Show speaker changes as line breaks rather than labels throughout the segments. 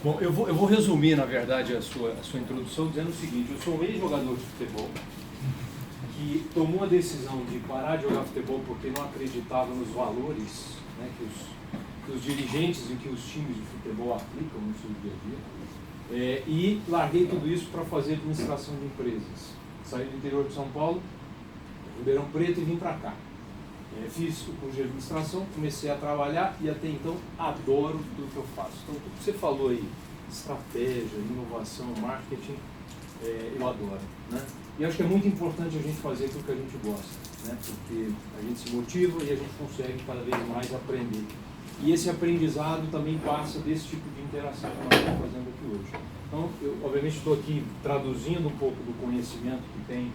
Bom, eu vou resumir, na verdade, a sua introdução dizendo o seguinte: eu sou um ex-jogador de futebol que tomou a decisão de parar de jogar futebol porque não acreditava nos valores, né, que os dirigentes e que os times de futebol aplicam no seu dia a dia, e larguei tudo isso para fazer administração de empresas. Saí do interior de São Paulo, Ribeirão Preto, e vim para cá. Fiz o curso de administração, comecei a trabalhar e até então adoro tudo que eu faço. Então, tudo que você falou aí, estratégia, inovação, marketing, eu adoro, né? E acho que é muito importante a gente fazer aquilo que a gente gosta, né? Porque a gente se motiva e a gente consegue cada vez mais aprender. E esse aprendizado também passa desse tipo de interação que nós estamos fazendo aqui hoje. Então, eu obviamente estou aqui traduzindo um pouco do conhecimento que tem,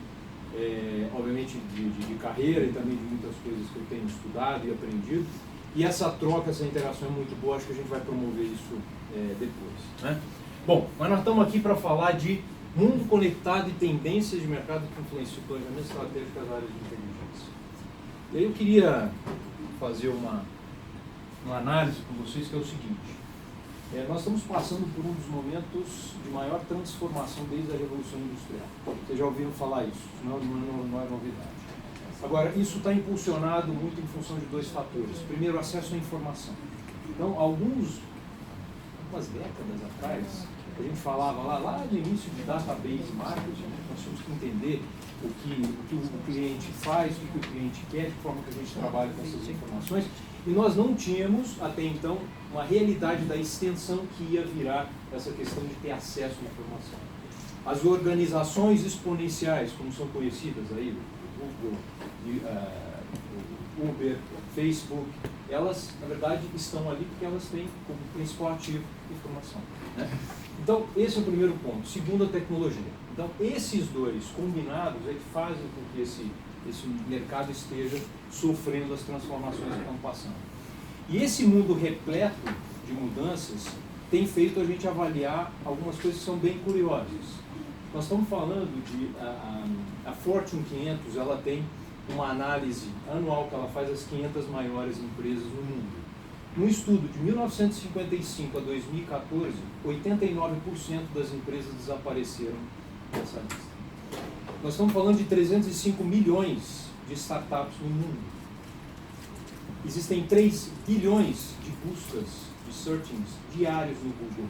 obviamente de carreira e também de muitas coisas que eu tenho estudado e aprendido. E essa troca, essa interação é muito boa, acho que a gente vai promover isso depois, né? Bom, mas nós estamos aqui para falar de mundo conectado e tendências de mercado que influenciam o planejamento estratégico das áreas de inteligência. E aí eu queria fazer uma análise com vocês, que é o seguinte: nós estamos passando por um dos momentos de maior transformação desde a Revolução Industrial. Vocês já ouviram falar isso, não é novidade. Agora, isso está impulsionado muito em função de dois fatores. Primeiro, acesso à informação. Então, algumas décadas atrás, a gente falava lá no início de database marketing, nós tínhamos que entender o que o cliente faz, o que o cliente quer, de forma que a gente trabalha com essas informações. E nós não tínhamos, até então, uma realidade da extensão que ia virar essa questão de ter acesso à informação. As organizações exponenciais, como são conhecidas aí, o Google, o Uber, o Facebook, elas, na verdade, estão ali porque elas têm como principal ativo informação, né? Então, esse é o primeiro ponto. Segundo, a tecnologia. Então, esses dois combinados é que fazem com que esse mercado esteja sofrendo as transformações que estão passando. E esse mundo repleto de mudanças tem feito a gente avaliar algumas coisas que são bem curiosas. Nós estamos falando de a Fortune 500, ela tem uma análise anual que ela faz das 500 maiores empresas no mundo. Num estudo de 1955 a 2014, 89% das empresas desapareceram dessa lista. Nós estamos falando de 305 milhões de startups no mundo. Existem 3 bilhões de buscas, de searchings diários no Google.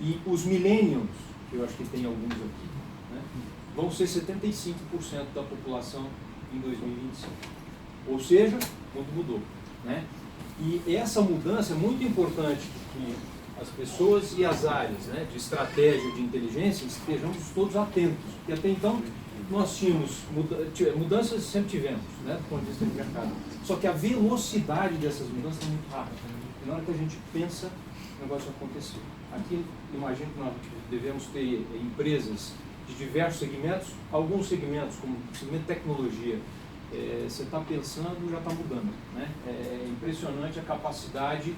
E os millennials, que eu acho que tem alguns aqui, né, vão ser 75% da população em 2025. Ou seja, o mundo mudou, né? E essa mudança é muito importante que as pessoas e as áreas, né, de estratégia, de inteligência, estejamos todos atentos. Porque até então nós tínhamos mudanças, sempre tivemos, né, do ponto de vista de mercado. Só que a velocidade dessas mudanças é muito rápida. E na hora que a gente pensa, o negócio aconteceu. Aqui, imagino que nós devemos ter empresas de diversos segmentos. Alguns segmentos, como o segmento de tecnologia, você está pensando, já está mudando, né? É impressionante a capacidade,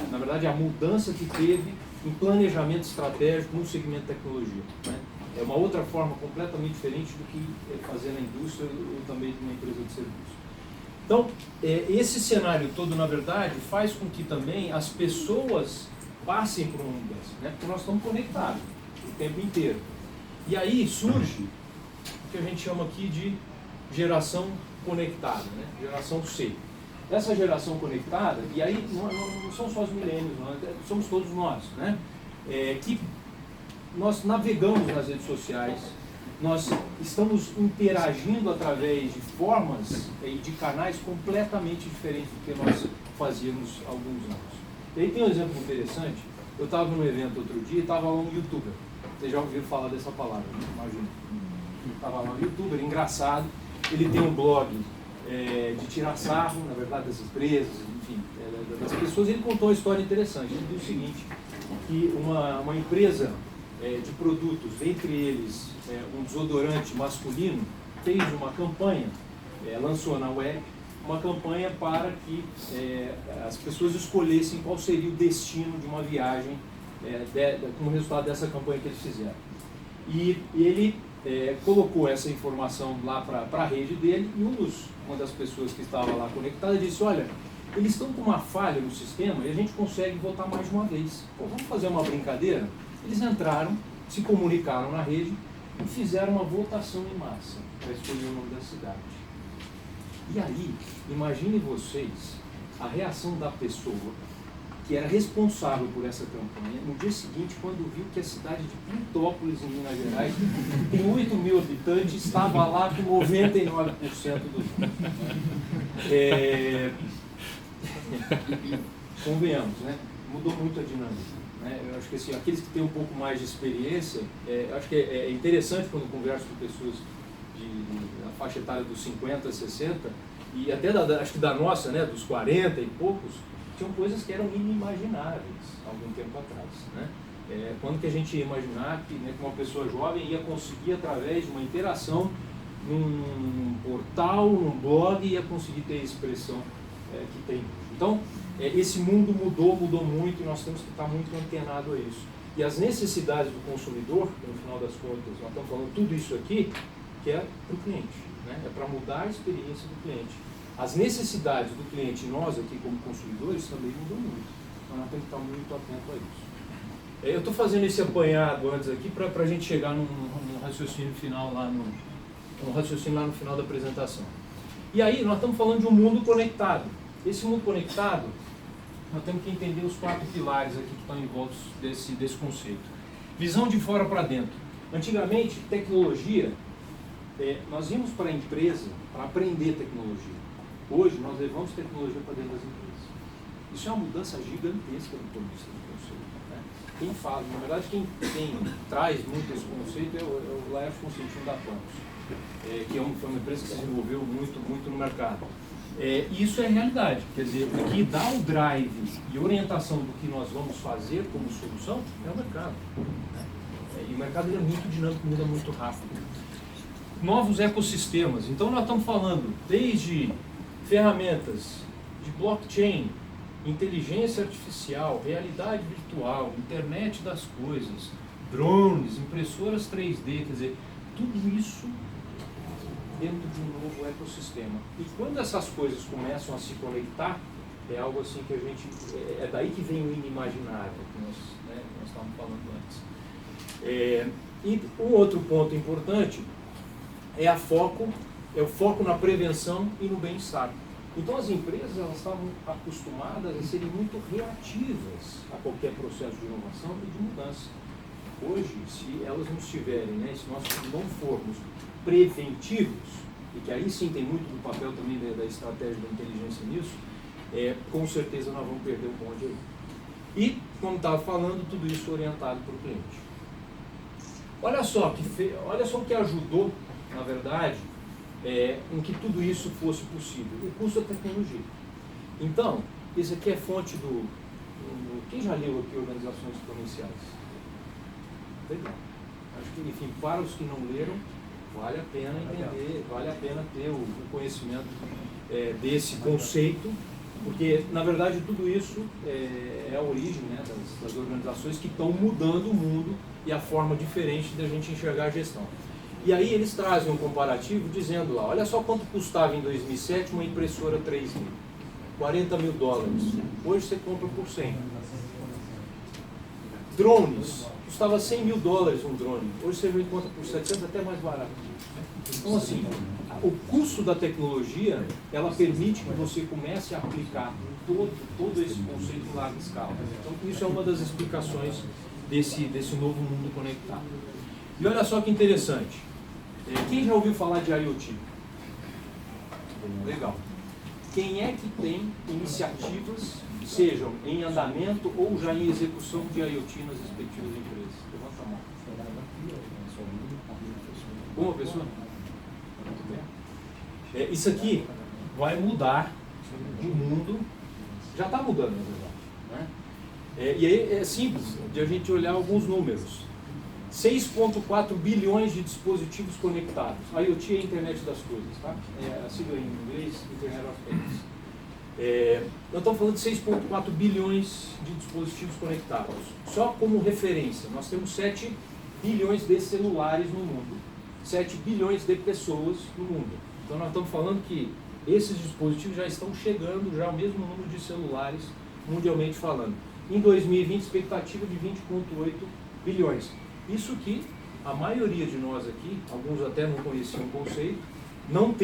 na verdade, a mudança que teve em planejamento estratégico no segmento de tecnologia, né? É uma outra forma completamente diferente do que fazer na indústria ou também numa empresa de serviço. Então, esse cenário todo, na verdade, faz com que também as pessoas passem por uma mudança, né? Porque nós estamos conectados o tempo inteiro. E aí surge o que a gente chama aqui de geração conectada, né? Geração C. Essa geração conectada, e aí não são só os milênios, somos todos nós, né? Que nós navegamos nas redes sociais, nós estamos interagindo através de formas e de canais completamente diferentes do que nós fazíamos há alguns anos. E aí tem um exemplo interessante. Eu estava num evento outro dia e estava lá um youtuber. Vocês já ouviram falar dessa palavra, né? Imagina. Estava lá um youtuber engraçado. Ele tem um blog de tirar sarro, na verdade, das empresas, enfim, das pessoas. Ele contou uma história interessante. Ele disse o seguinte, que uma empresa de produtos, entre eles um desodorante masculino, fez uma campanha, lançou na web, uma campanha para que as pessoas escolhessem qual seria o destino de uma viagem como resultado dessa campanha que eles fizeram. E ele colocou essa informação lá para a rede dele e uma das pessoas que estava lá conectada disse: olha, eles estão com uma falha no sistema e a gente consegue votar mais de uma vez. Pô, vamos fazer uma brincadeira? Eles entraram, se comunicaram na rede e fizeram uma votação em massa para escolher o nome da cidade. E aí, imagine vocês a reação da pessoa que era responsável por essa campanha no dia seguinte, quando viu que a cidade de Pintópolis, em Minas Gerais, tem 8.000 habitantes, estava lá com 99% dos votos. Convenhamos, né? Mudou muito a dinâmica. Né? Eu acho que assim, aqueles que têm um pouco mais de experiência, eu acho que é interessante quando converso com pessoas da faixa etária dos 50, 60, e até acho que da nossa, né, dos 40 e poucos, tinham coisas que eram inimagináveis há algum tempo atrás. Né? Quando que a gente ia imaginar que, né, uma pessoa jovem ia conseguir, através de uma interação num portal, num blog, ia conseguir ter a expressão que tem. Então, esse mundo mudou muito e nós temos que estar muito antenados a isso. E as necessidades do consumidor, no final das contas, nós estamos falando tudo isso aqui, que é para o cliente, né? É para mudar a experiência do cliente. As necessidades do cliente, nós aqui como consumidores, também mudam muito. Então nós temos que estar muito atentos a isso. Eu estou fazendo esse apanhado antes aqui para a gente chegar num raciocínio final lá no final da apresentação. E aí nós estamos falando de um mundo conectado. Esse mundo conectado, nós temos que entender os 4 pilares aqui que estão envoltos desse conceito. Visão de fora para dentro. Antigamente, tecnologia, nós íamos para a empresa para aprender tecnologia. Hoje, nós levamos tecnologia para dentro das empresas. Isso é uma mudança gigantesca do ponto de vista do conceito. Né? Quem fala, na verdade, quem traz muito esse conceito é o Laércio Constantino da Campos, que foi uma empresa que se desenvolveu muito no mercado. E isso é realidade, quer dizer, o que dá o drive e orientação do que nós vamos fazer como solução é o mercado. E o mercado é muito dinâmico, muda muito rápido. Novos ecossistemas, então nós estamos falando desde ferramentas de blockchain, inteligência artificial, realidade virtual, internet das coisas, drones, impressoras 3D, quer dizer, tudo isso dentro de um novo ecossistema. E quando essas coisas começam a se conectar, é algo assim que a gente... É daí que vem o inimaginável que nós estávamos falando antes. E um outro ponto importante é o foco na prevenção e no bem-estar. Então as empresas elas estavam acostumadas a serem muito reativas a qualquer processo de inovação e de mudança. Hoje, se elas não estiverem, né, se nós não formos preventivos, e que aí sim tem muito do papel também da estratégia da inteligência nisso, com certeza nós vamos perder o bonde aí. E, como estava falando, tudo isso orientado para o cliente. Olha só o que ajudou, na verdade, em que tudo isso fosse possível, o custo da tecnologia. Então, isso aqui é fonte quem já leu aqui Organizações Exponenciais? Legal. Acho que, enfim, para os que não leram, vale a pena entender, vale a pena ter o conhecimento desse conceito, porque, na verdade, tudo isso é a origem, né, das organizações que estão mudando o mundo e a forma diferente da gente enxergar a gestão. E aí eles trazem um comparativo dizendo lá, olha só quanto custava em 2007 uma impressora 3D, $40.000. Hoje você compra por 100. Drones, custava $100.000 um drone. Hoje você encontra por 700, até mais barato. Então assim, o custo da tecnologia, ela permite que você comece a aplicar todo esse conceito em larga escala. Então isso é uma das explicações desse novo mundo conectado. E olha só que interessante. Quem já ouviu falar de IoT? Legal. Quem é que tem iniciativas, sejam em andamento ou já em execução de IoT nas respectivas empresas? Levanta a mão. Uma pessoa? Muito bem. Isso aqui vai mudar o mundo, já está mudando, na verdade. Né? E aí é simples de a gente olhar alguns números. 6,4 bilhões de dispositivos conectados. IoT é a internet das coisas, tá? A sigla em inglês, Internet of Things. Nós estamos falando de 6,4 bilhões de dispositivos conectados. Só como referência, nós temos 7 bilhões de celulares no mundo. 7 bilhões de pessoas no mundo. Então nós estamos falando que Esses dispositivos já estão chegando já ao mesmo número de celulares, mundialmente falando. Em 2020, expectativa de 20,8 bilhões. Isso que a maioria de nós aqui, alguns até não conheciam o conceito, não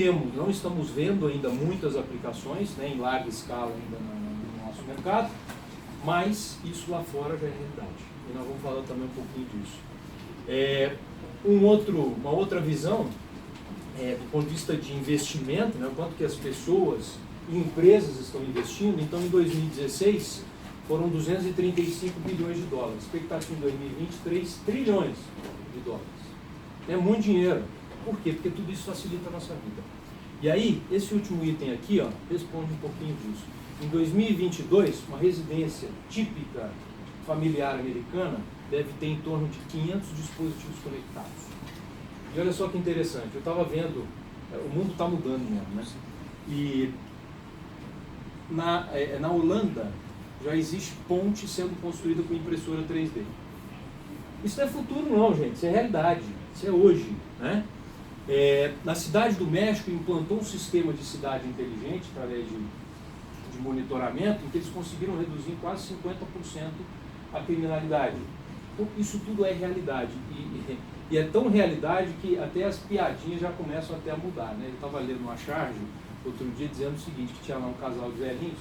estamos vendo ainda muitas aplicações, né, em larga escala ainda no nosso mercado, mas isso lá fora já é realidade. E nós vamos falar também um pouquinho disso. Uma outra visão, do ponto de vista de investimento, né, o quanto que as pessoas e empresas estão investindo. Então, em 2016, foram 235 bilhões de dólares. Expectativa em 2020, 3 trilhões de dólares. É muito dinheiro. Por quê? Porque tudo isso facilita a nossa vida. E aí, esse último item aqui, ó, responde um pouquinho disso. Em 2022, uma residência típica familiar americana deve ter em torno de 500 dispositivos conectados. E olha só que interessante, eu estava vendo, o mundo está mudando mesmo, né? E na Holanda já existe ponte sendo construída com impressora 3D. Isso não é futuro não, gente, isso é realidade, isso é hoje, né? Na cidade do México implantou um sistema de cidade inteligente através de monitoramento, em que eles conseguiram reduzir em quase 50% a criminalidade. Então, isso tudo é realidade. E é tão realidade que até as piadinhas já começam até a mudar, né? Eu estava lendo uma charge outro dia dizendo o seguinte, que tinha lá um casal de velhinhos,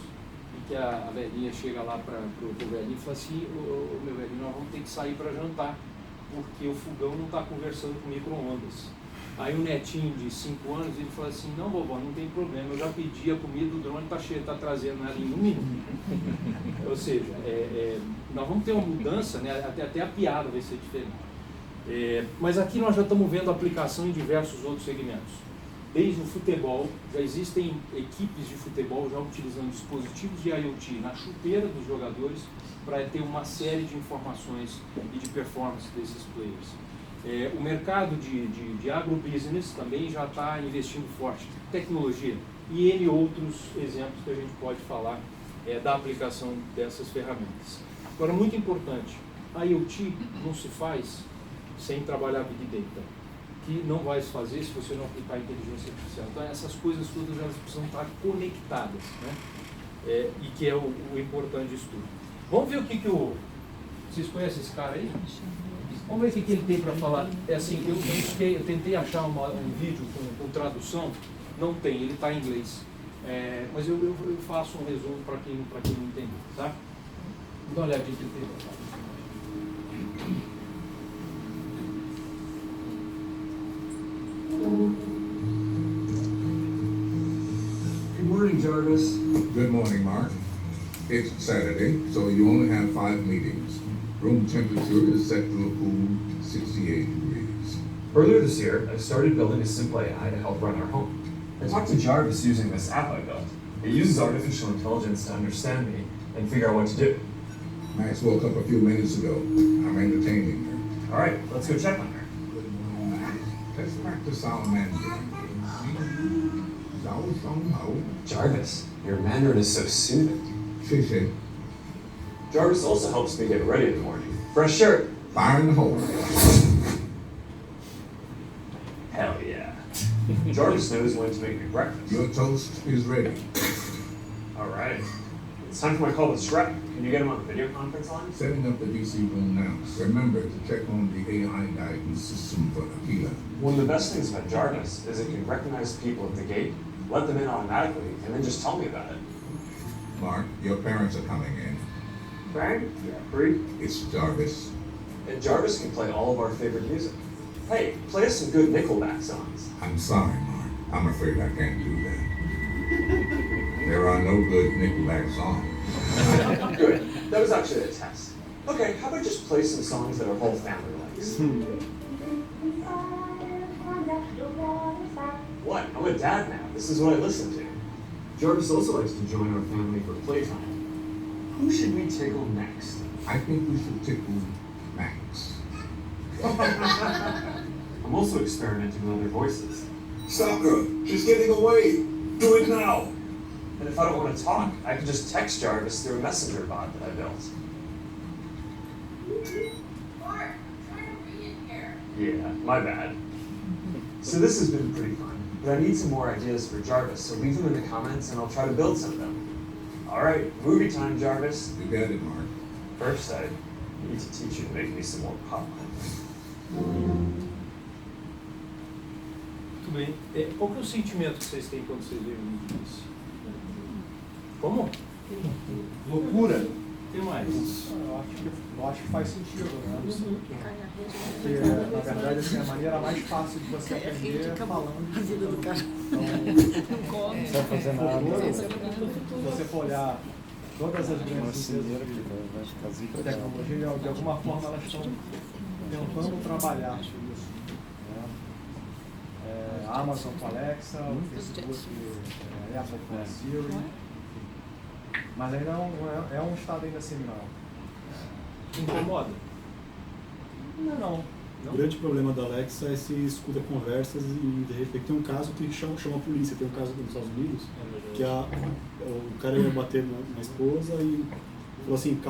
e que a velhinha chega lá para o velhinho e fala assim, ô meu velhinho, nós vamos ter que sair para jantar, porque o fogão não está conversando com micro-ondas. Aí o netinho de 5 anos, ele fala assim, não vovó, não tem problema, eu já pedi a comida, o drone está trazendo ela em 1 minuto. Ou seja, nós vamos ter uma mudança, né? Até a piada vai ser diferente. Mas aqui nós já estamos vendo aplicação em diversos outros segmentos. Desde o futebol, já existem equipes de futebol já utilizando dispositivos de IoT na chuteira dos jogadores para ter uma série de informações e de performance desses players. O mercado de agrobusiness também já está investindo forte, tecnologia e N outros exemplos que a gente pode falar da aplicação dessas ferramentas. Agora, muito importante, a IoT não se faz sem trabalhar Big Data, que não vai se fazer se você não aplicar inteligência artificial. Então, essas coisas todas elas precisam estar conectadas, né? E que é o importante disso tudo. Vamos ver o que vocês conhecem esse cara aí? Vamos ver o que ele tem para falar. Assim, eu tentei achar um vídeo com tradução, não tem, ele está em inglês. Mas eu faço um resumo para quem não entendeu, tá? Dá uma olhadinha que ele tem para falar.
Good morning, Jarvis.
Good morning, Mark. It's Saturday, so you only have 5 meetings. Room temperature is set to a cool 68 degrees.
Earlier this year, I started building a simple AI to help run our home. I talked to Jarvis using this app I built. It uses artificial intelligence to understand me and figure out what to do.
Max woke up a few minutes ago. I'm entertaining her.
All right, let's go check on her.
Good morning, Max. Let's practice our Mandarin.
Jarvis, your Mandarin is so soothing.
Shisha,
Jarvis also helps me get ready in the morning. Fresh shirt.
fire in the hole.
Hell yeah. Jarvis knows when to make me breakfast.
Your toast is ready.
All right. It's time for my call with Shrek. Can you get him on the video conference line?
Setting up the DC room now. Remember to check on the AI guidance system for Aquila.
One of the best things about Jarvis is it can recognize people at the gate, let them in automatically, and then just tell me about it.
Mark, your parents are coming in.
Frank? Jeffrey?
It's Jarvis.
And Jarvis can play all of our favorite music. Hey, play us some good Nickelback songs.
I'm sorry, Mark. I'm afraid I can't do that. There are no good Nickelback songs.
Good. That was actually a test. Okay, how about just play some songs that our whole family likes? What? I'm a dad now. This is what I listen to. Jarvis also likes to join our family for playtime. Who should we tickle next?
I think we should tickle Max.
I'm also experimenting with other voices.
Stop her! She's getting away! Do it now!
And if I don't want to talk, I can just text Jarvis through a messenger bot that I built.
Mark, I'm trying to read in here.
Yeah, my bad. So this has been pretty fun. But I need some more ideas for Jarvis, so leave them in the comments and I'll try to build some of them. Alright, movie time, Jarvis.
You got it, Mark.
First, I need to teach you to make me some more popcorn.
Muito bem. Qual que é o sentimento que vocês têm quando vocês veem um vídeo desse? Como? Loucura? O que mais?
Eu acho que faz sentido, né? Porque, na verdade, assim, a maneira mais fácil de você aprender é falando. A vida do cara. Então, não vai fazer nada. Se você for olhar todas as grandes empresas de tecnologia, de alguma forma elas estão tentando trabalhar isso. Né? A Amazon com a Alexa, o Facebook, a Apple com a Siri. Mas ainda é um estado ainda seminal.
Incomoda?
Não.
O grande problema da Alexa é se escuta conversas e de repente tem um caso que chama a polícia. Tem um caso nos Estados Unidos que o cara ia bater na esposa e falou assim,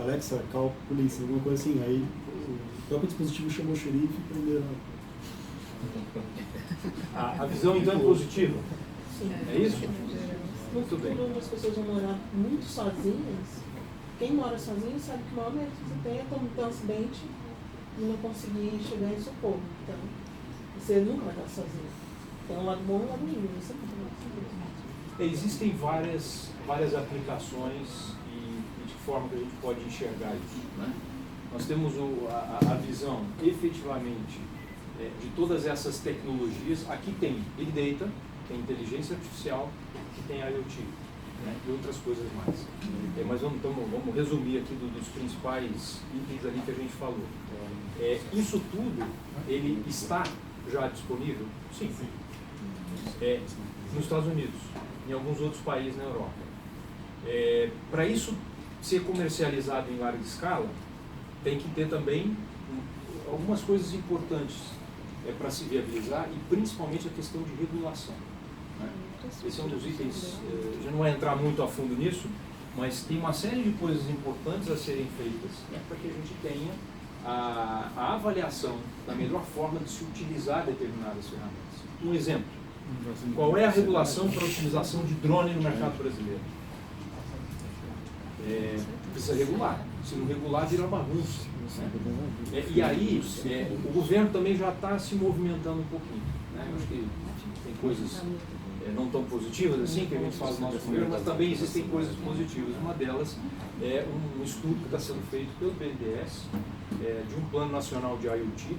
Alexa, call polícia, alguma coisa assim. Aí o próprio dispositivo chamou o xerife e prenderam.
A visão então é positiva?
Sim.
É isso?
No futuro, as pessoas vão morar muito sozinhas. Quem mora sozinho sabe que o maior medo que você tem é como ter um acidente e não conseguir chegar em socorro. Então, você nunca vai estar sozinho. Tem um lado bom e um lado ruim. Você nunca vai estar sozinho.
Existem várias aplicações e de que forma que a gente pode enxergar isso, né? Nós temos a visão, efetivamente, de todas essas tecnologias. Aqui tem Big Data, tem inteligência artificial e tem IoT, né? E outras coisas mais. Mas vamos resumir aqui dos principais itens ali que a gente falou. Isso tudo, ele está já disponível? Sim. Nos Estados Unidos, em alguns outros países na Europa. Para isso ser comercializado em larga escala, tem que ter também algumas coisas importantes para se viabilizar, e principalmente a questão de regulação, né? Esse é um dos itens, já não vai entrar muito a fundo nisso, mas tem uma série de coisas importantes a serem feitas, né, para que a gente tenha a avaliação da melhor forma de se utilizar determinadas ferramentas. Um exemplo, qual é a regulação para a utilização de drone no mercado brasileiro? Precisa regular, se não regular vira uma bagunça, né? E aí o governo também já está se movimentando um pouquinho, né? Eu acho que tem coisas não tão positivas assim que a gente fala do nosso governo, mas também existem coisas positivas. Uma delas é um estudo que está sendo feito pelo BNDES, de um plano nacional de IoT.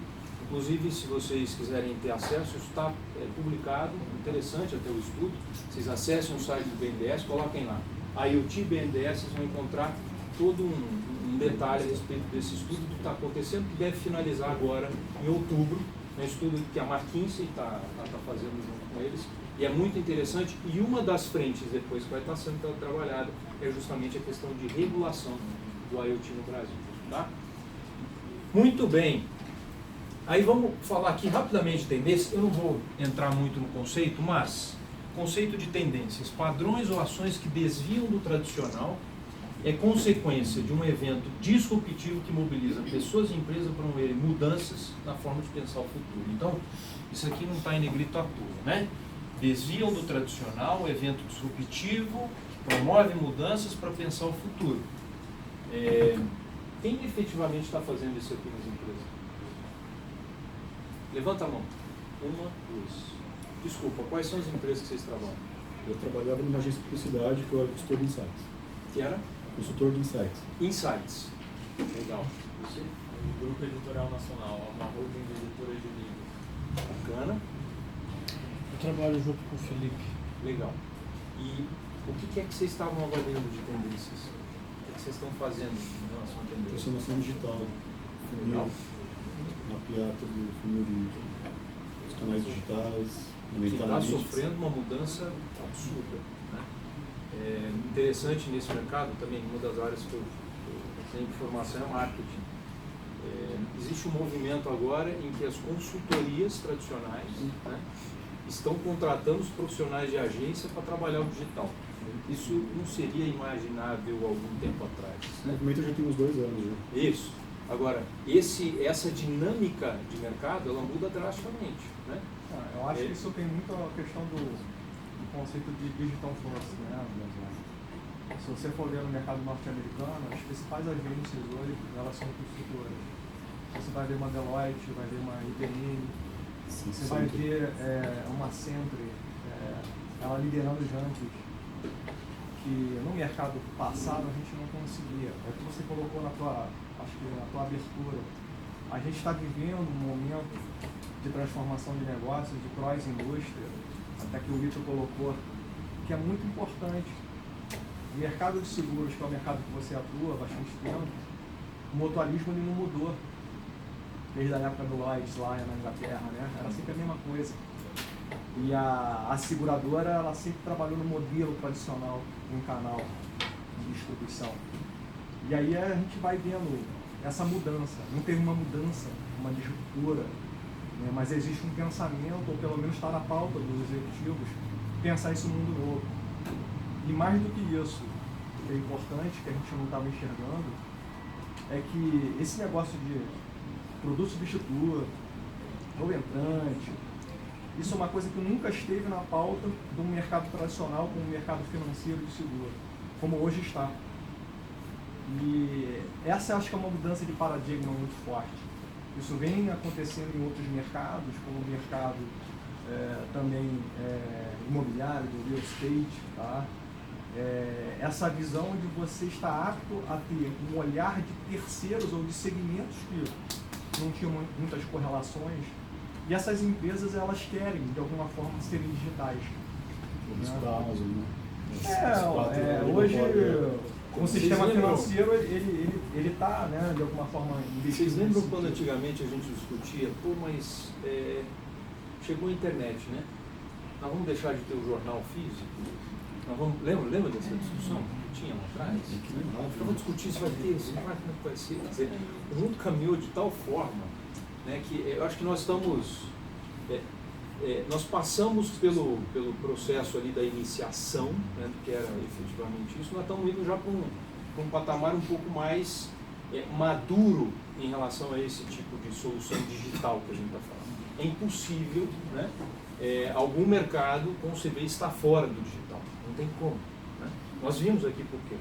Inclusive, se vocês quiserem ter acesso, isso está publicado, interessante até o estudo. Vocês acessem o site do BNDES, coloquem lá IoT BNDES, vocês vão encontrar todo um detalhe a respeito desse estudo que está acontecendo, que deve finalizar agora em outubro. É um estudo que a McKinsey está fazendo junto com eles, e é muito interessante. E uma das frentes depois que vai estar sendo trabalhada é justamente a questão de regulação do IoT no Brasil. Tá? Muito bem. Aí vamos falar aqui rapidamente de tendências. Eu não vou entrar muito no conceito, mas conceito de tendências, padrões ou ações que desviam do tradicional, é consequência de um evento disruptivo que mobiliza pessoas e empresas para promoverem mudanças na forma de pensar o futuro. Então, isso aqui não está em negrito à toa, né? Desviam do tradicional, evento disruptivo, promove mudanças para pensar o futuro. Quem efetivamente está fazendo isso aqui nas empresas? Levanta a mão. Uma, duas. Desculpa, quais são as empresas que vocês trabalham?
Eu trabalhava numa agência de publicidade que eu era consultor de insights.
Que era?
Consultor de insights.
Insights. Legal. Você?
O Grupo Editorial Nacional, uma holding de editoras de livros.
Bacana.
Eu trabalho junto com o Felipe.
Legal. E o que é que vocês estavam avaliando de tendências? O que vocês estão fazendo em relação a tendências?
Transformação digital.
Legal.
Mapear todo o funil dos canais digitais.
Que está sofrendo uma mudança absurda, né? Interessante nesse mercado também, uma das áreas que eu tenho informação é marketing. Existe um movimento agora em que as consultorias tradicionais, né, estão contratando os profissionais de agência para trabalhar o digital. Isso não seria imaginável há algum tempo atrás,
O
né?
movimento já tem uns 2 anos. Já.
Isso. Agora, essa dinâmica de mercado, ela muda drasticamente, né?
Eu acho que isso tem muito a questão do conceito de digital first, né? Se você for ver no mercado norte-americano, as principais agências hoje, elas são construtoras. Você vai ver uma Deloitte, vai ver uma IBM, você vai ver uma Century, ela liderando os rankings, que no mercado passado a gente não conseguia. É o que você colocou na tua abertura. A gente está vivendo um momento de transformação de negócios, de cross-indústria, até que o Vitor colocou, que é muito importante. O mercado de seguros, que é o mercado que você atua há bastante tempo, o mutualismo ele não mudou. Desde a época do Lloyds lá na Inglaterra, né? Era sempre a mesma coisa. E a seguradora, ela sempre trabalhou no modelo tradicional, em um canal de distribuição. E aí a gente vai vendo essa mudança. Não teve uma mudança, uma disruptura, né? Mas existe um pensamento, ou pelo menos está na pauta dos executivos, pensar isso no mundo novo. E mais do que isso, que é importante, que a gente não estava enxergando, é que esse negócio de produto substituto, ou entrante, isso é uma coisa que nunca esteve na pauta do mercado tradicional como o mercado financeiro de seguro, como hoje está. E essa acho que é uma mudança de paradigma muito forte. Isso vem acontecendo em outros mercados, como o mercado também imobiliário, do real estate, tá? Essa visão de você estar apto a ter um olhar de terceiros ou de segmentos que não tinham muitas correlações, e essas empresas elas querem de alguma forma serem digitais. Hoje o sistema financeiro ele está, né, de alguma forma investindo.
Vocês lembram quando antigamente a gente discutia, mas chegou a internet, né? Nós vamos deixar de ter o jornal físico? Lembra dessa discussão que tinha lá atrás? Ficava discutindo se vai ter, se vai, como vai ser. Quer dizer, o mundo caminhou de tal forma, né, que eu acho que nós estamos. Nós passamos pelo processo ali da iniciação, né, que era efetivamente isso, nós estamos indo já para um patamar um pouco mais maduro em relação a esse tipo de solução digital que a gente está falando. É impossível, né, algum mercado conceber estar fora do digital. Não tem como. Né? Nós vimos aqui por quê.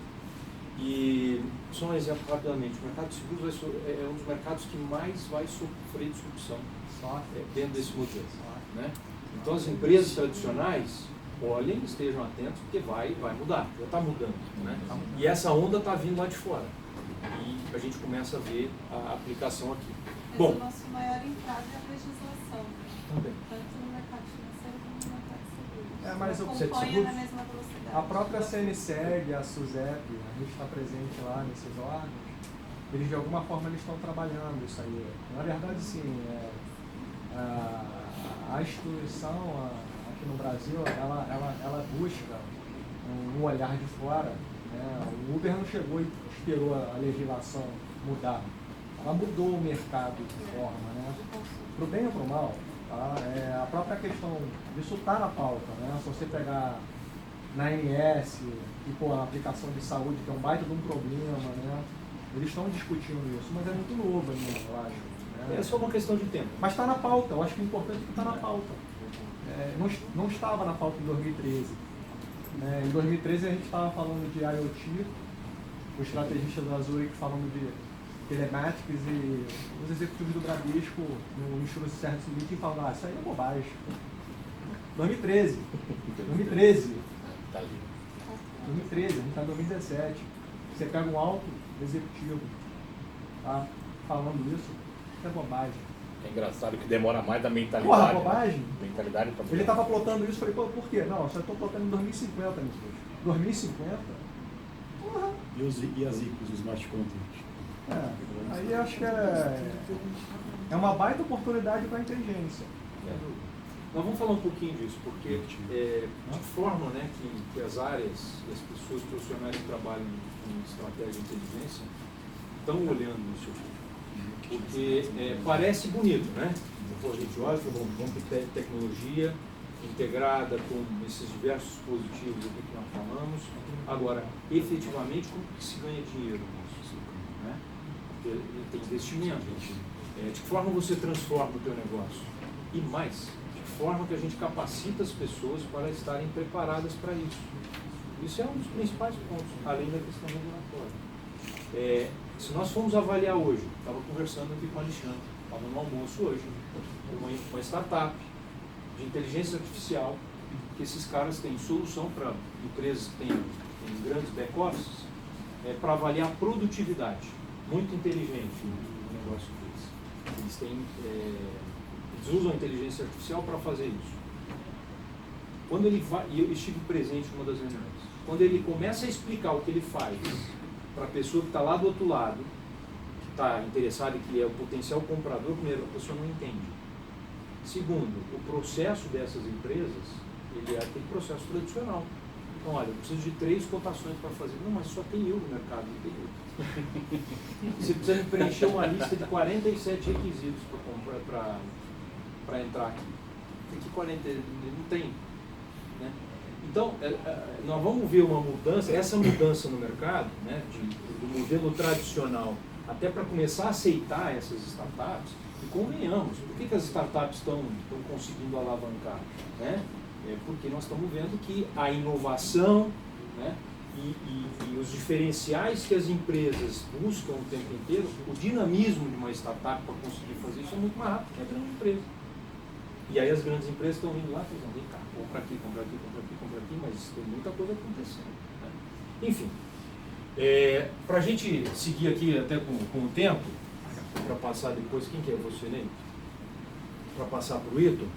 E só um exemplo rapidamente, o mercado de seguros é um dos mercados que mais vai sofrer disrupção dentro desse modelo. Né? Então as empresas tradicionais, olhem, estejam atentos, porque vai mudar, já está mudando. Né? E essa onda está vindo lá de fora. E a gente começa a ver a aplicação aqui.
Mas
bom,
o nosso maior entrave é a legislação,
também.
tanto no mercado financeiro como no mercado de seguros.
Mas
não
o
acompanha na mesma velocidade.
A própria CNSEG, a SUSEP, a gente está presente lá nesses órgãos, eles de alguma forma eles estão trabalhando isso aí. Na verdade, sim, a instituição aqui no Brasil, ela busca um olhar de fora. Né? O Uber não chegou e esperou a legislação mudar. Ela mudou o mercado de forma, né? Para o bem ou para o mal. Tá? A própria questão disso está na pauta. Né? Se você pegar na ANS, e a aplicação de saúde, que é um baita de um problema, né? Eles estão discutindo isso, mas é muito novo ainda, eu acho. Né?
É só uma questão de tempo.
Mas está na pauta, eu acho que o importante é que está na pauta. Não estava na pauta em 2013. Em 2013 a gente estava falando de IoT, os estrategistas da Zurich falando de telemáticas e os executivos do Bradesco no Instituto de Serra do Sul falando, isso aí é bobagem. 2013, a gente está em 2017. Você pega um alto executivo, tá, falando isso é bobagem.
É engraçado que demora mais da mentalidade.
Porra, bobagem.
Né? Mentalidade pra
Ele estava plotando isso, falei, por quê? Não, eu só estou plotando em 2050, meu filho. 2050? Porra.
E as ICOs, os smart contracts?
Aí eu acho que é uma baita oportunidade para a inteligência.
Nós vamos falar um pouquinho disso, porque de forma, né, que as áreas e as pessoas profissionais que trabalham em estratégia de inteligência estão olhando isso aqui. Porque parece bonito, né? Depois a gente olha, vamos ter tecnologia integrada com esses diversos dispositivos aqui que nós falamos. Agora, efetivamente, como que se ganha dinheiro nisso? Né? Tem investimento. De que forma você transforma o teu negócio? E mais, de que forma que a gente capacita as pessoas para estarem preparadas para isso. Isso é um dos principais pontos, além da questão regulatória. Se nós formos avaliar hoje, estava conversando aqui com o Alexandre, estava no almoço hoje, uma startup de inteligência artificial, que esses caras têm solução para empresas que têm grandes back-offices, para avaliar a produtividade. Muito inteligente o negócio deles. Eles usam a inteligência artificial para fazer isso. Quando ele vai, e eu estive presente em uma das reuniões, quando ele começa a explicar o que ele faz para a pessoa que está lá do outro lado, que está interessada e que é o potencial comprador, primeiro, a pessoa não entende. Segundo, o processo dessas empresas, ele é aquele processo tradicional. Então, olha, eu preciso de 3 cotações para fazer. Não, mas só tem eu no mercado, não tem eu. Você precisa preencher uma lista de 47 requisitos para entrar aqui. Tem que 40, não tem. Né? Então, nós vamos ver uma mudança, essa mudança no mercado, né, do modelo tradicional, até para começar a aceitar essas startups, e convenhamos, por que as startups estão conseguindo alavancar? Né? Porque nós estamos vendo que a inovação, né, e os diferenciais que as empresas buscam o tempo inteiro, o dinamismo de uma startup para conseguir fazer isso é muito mais rápido que a grande empresa. E aí as grandes empresas estão indo lá e falando, vem cá, compra aqui, compra aqui, compra aqui, compra aqui, mas tem muita coisa acontecendo. Né? Enfim, para a gente seguir aqui até com o tempo, para passar depois, quem que é você, Ney? Para passar para o Ito,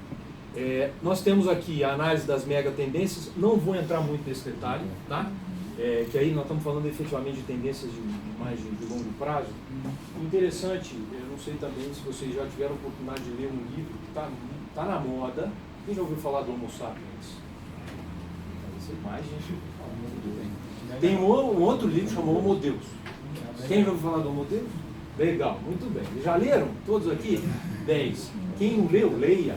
nós temos aqui a análise das mega tendências, não vou entrar muito nesse detalhe, tá? Que aí nós estamos falando efetivamente de tendências mais de longo prazo. Interessante, eu não sei também se vocês já tiveram a oportunidade de ler um livro que está na moda. Quem já ouviu falar do Homo Sapiens? Deve ser mais gente falando bem. Tem um outro livro chamado Homo Deus. Quem já ouviu falar do Homo Deus? Legal, muito bem. Já leram? Todos aqui? 10. Quem não leu, leia.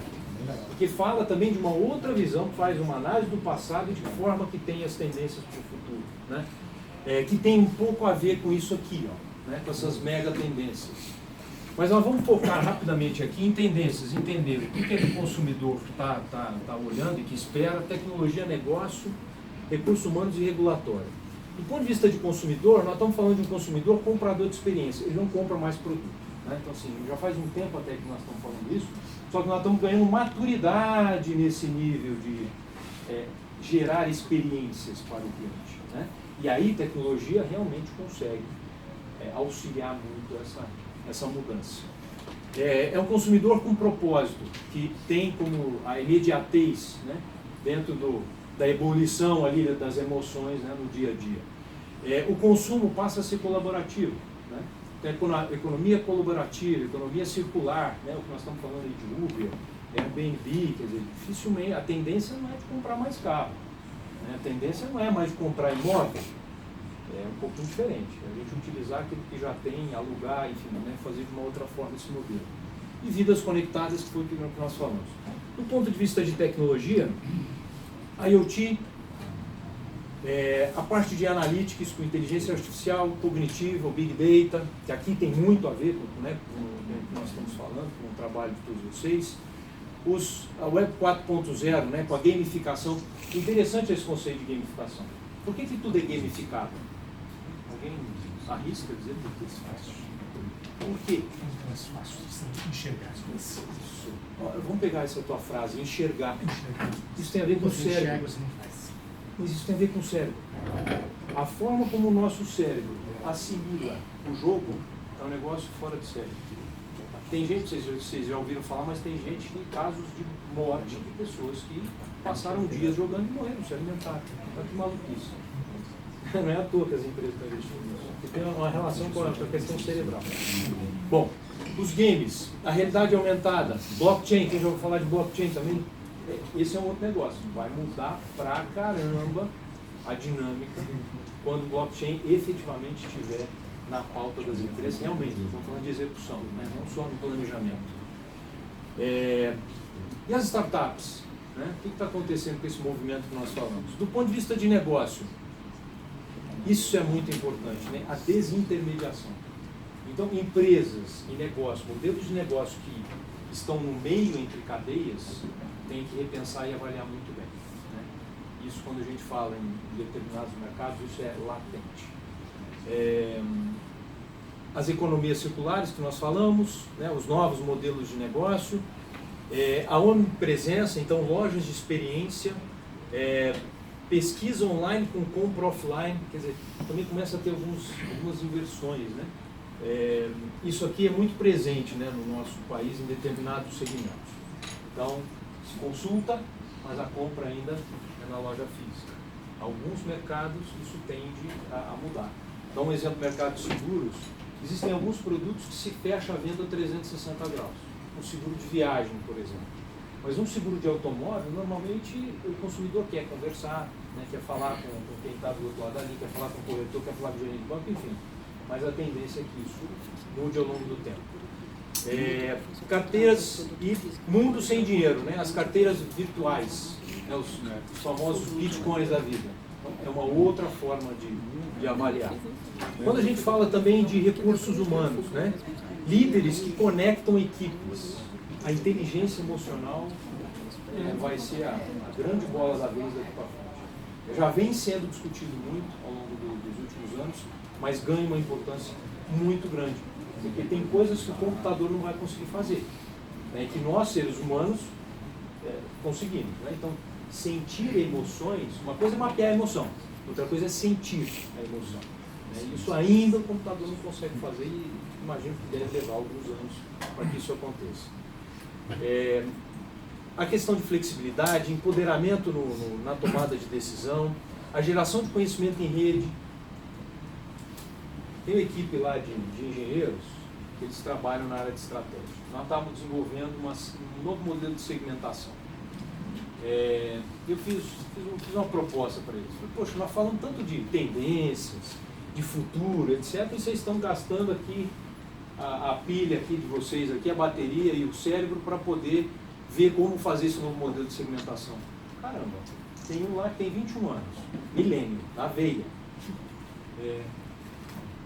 Porque fala também de uma outra visão, que faz uma análise do passado e de forma que tem as tendências para o futuro. Né? Que tem um pouco a ver com isso aqui, ó, né? Com essas mega tendências. Mas nós vamos focar rapidamente aqui em tendências, entender o que o consumidor está olhando e que espera, tecnologia, negócio, recursos humanos e regulatório. Do ponto de vista de consumidor, nós estamos falando de um consumidor comprador de experiência, ele não compra mais produto. Né? Então, assim, já faz um tempo até que nós estamos falando isso, só que nós estamos ganhando maturidade nesse nível de gerar experiências para o cliente. Né? E aí, tecnologia realmente consegue auxiliar muito essa mudança. É um consumidor com propósito, que tem como a imediatez, né, dentro da ebulição ali das emoções, né, no dia a dia. O consumo passa a ser colaborativo. Né? Economia colaborativa, economia circular, né, o que nós estamos falando aí de Uber, Airbnb, quer dizer, dificilmente, a tendência não é de comprar mais carro, né? A tendência não é mais de comprar imóvel, é um pouquinho diferente, a gente utilizar aquilo que já tem, alugar, enfim, né, fazer de uma outra forma esse modelo. E vidas conectadas, que foi o que nós falamos. Do ponto de vista de tecnologia, a IoT, a parte de analytics com inteligência artificial, cognitiva, o Big Data, que aqui tem muito a ver com, né, com o que nós estamos falando, com o trabalho de todos vocês. A Web 4.0, né, com a gamificação. Interessante esse conceito de gamificação. Por que tudo é gamificado? Alguém arrisca dizer por que é fácil? Por quê? É mais fácil de enxergar as coisas. Vamos pegar essa tua frase, enxergar. Isso tem a ver com o cérebro. Mas isso tem a ver com o cérebro. A forma como o nosso cérebro assimila o jogo é um negócio fora de série. Tem gente, vocês já ouviram falar, mas tem gente que tem casos de morte de pessoas que passaram dias jogando e morreram, se alimentaram. Olha que maluquice. Não é à toa que as empresas estão investindo nisso. Porque tem uma relação com a questão cerebral. Bom, os games, a realidade aumentada, blockchain, quem já ouviu falar de blockchain também? Esse é um outro negócio. Vai mudar pra caramba a dinâmica quando o blockchain efetivamente estiver na pauta das empresas, realmente, estamos falando de execução, né? Não só no planejamento. E as startups? Né? O que está acontecendo com esse movimento que nós falamos? Do ponto de vista de negócio, isso é muito importante, né? A desintermediação. Então, empresas e negócios, modelos de negócio que estão no meio entre cadeias têm que repensar e avaliar muito bem, né? Isso, quando a gente fala em determinados mercados, isso é latente. As economias circulares que nós falamos, né, os novos modelos de negócio, a onipresença, então lojas de experiência, pesquisa online com compra offline, quer dizer, também começa a ter algumas inversões, né? Isso aqui é muito presente, né, no nosso país em determinados segmentos. Então, se consulta, mas a compra ainda é na loja física. Alguns mercados isso tende a mudar. Então, um exemplo, mercado de seguros, existem alguns produtos que se fecha a venda a 360 graus. Um seguro de viagem, por exemplo. Mas um seguro de automóvel, normalmente o consumidor quer conversar, né, quer falar com quem está do outro lado ali, quer falar com o corretor, quer falar com o gerente de banco, enfim. Mas a tendência é que isso mude ao longo do tempo. Carteiras e mundo sem dinheiro, né? As carteiras virtuais, né? Os famosos bitcoins da vida. Então, é uma outra forma de avaliar. Quando a gente fala também de recursos humanos, né? Líderes que conectam equipes, a inteligência emocional vai ser a grande bola da vez daqui para frente. Já vem sendo discutido muito ao longo dos últimos anos, mas ganha uma importância muito grande, porque tem coisas que o computador não vai conseguir fazer, né, que nós, seres humanos, conseguimos. Né? Então, sentir emoções, uma coisa é mapear a emoção, outra coisa é sentir a emoção. Né? Isso ainda o computador não consegue fazer e imagino que deve levar alguns anos para que isso aconteça. A questão de flexibilidade, empoderamento na tomada de decisão, a geração de conhecimento em rede. Tem uma equipe lá de engenheiros que eles trabalham na área de estratégia. Nós estávamos desenvolvendo um novo modelo de segmentação. Eu fiz uma proposta para eles. Falei, poxa, nós falamos tanto de tendências, de futuro, etc. E vocês estão gastando aqui a pilha aqui de vocês, aqui, a bateria e o cérebro para poder ver como fazer esse novo modelo de segmentação. Caramba, tem um lá que tem 21 anos, milênio, na veia.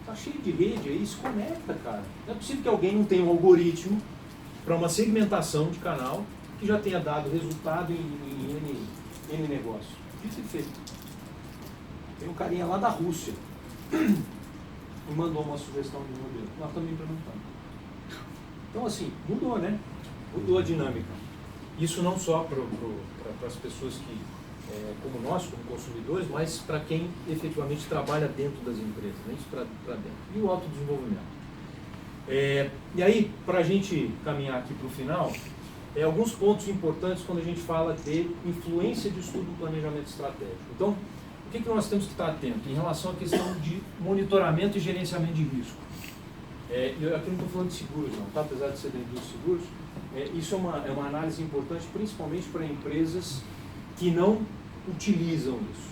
Tá cheio de rede aí, se conecta, cara. Não é possível que alguém não tenha um algoritmo para uma segmentação de canal que já tenha dado resultado em N negócio. Isso é feito. Tem um carinha lá da Rússia e mandou uma sugestão de modelo. Nós estamos implementando. Então, assim, mudou, né? Mudou a dinâmica. Isso não só para as pessoas que, como nós, como consumidores, mas para quem efetivamente trabalha dentro das empresas, né? Isso para dentro. E o autodesenvolvimento. E aí, para a gente caminhar aqui para o final, alguns pontos importantes quando a gente fala de influência de estudo do planejamento estratégico. Então, o que nós temos que estar atento em relação à questão de monitoramento e gerenciamento de risco? Eu aqui não estou falando de seguros, não, tá? Apesar de ser dentro dos seguros, isso é uma análise importante, principalmente para empresas que não utilizam isso.